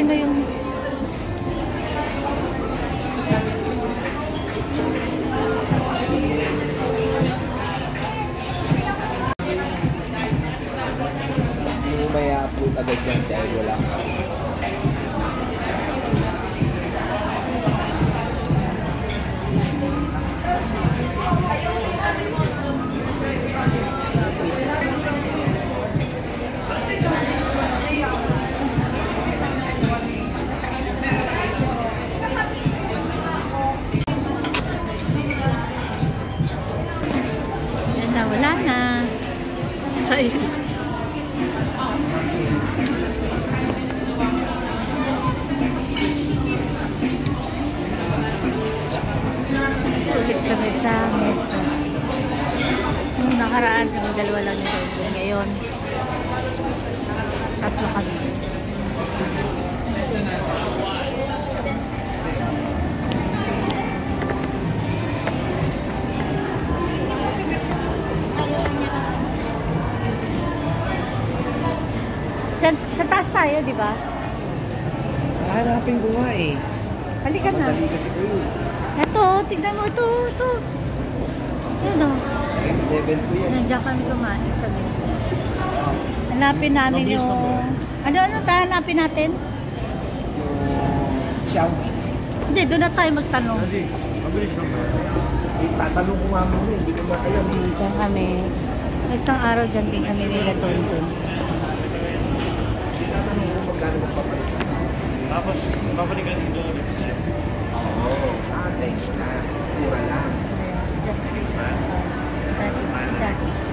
Kunin mo yung... Hindi may upload agad dyan dahil wala ka. Wala na. Sa iyo. Ulit kami sa mesa. Nung nakaraan kami dalawa lang nito. Ngayon, tatlo kami. Sa taas tayo, di ba? Hanapin ko nga eh. Halika na. Ito, tignan mo. Ito. Yan o. Level 2 yan. Nandiyan kami kumain sa mesa. Hanapin namin yung... Ano tayo hanapin natin? Xiaomi. Hindi, doon na tayo magtanong. Mabilis naman. Tatanong ko nga muna, hindi ko alam. Diyan kami. Isang araw dyan din kami nila Tonton. Tapos, babalikan dito ulit. Oo. Thanks na. Mura lang. Just dati.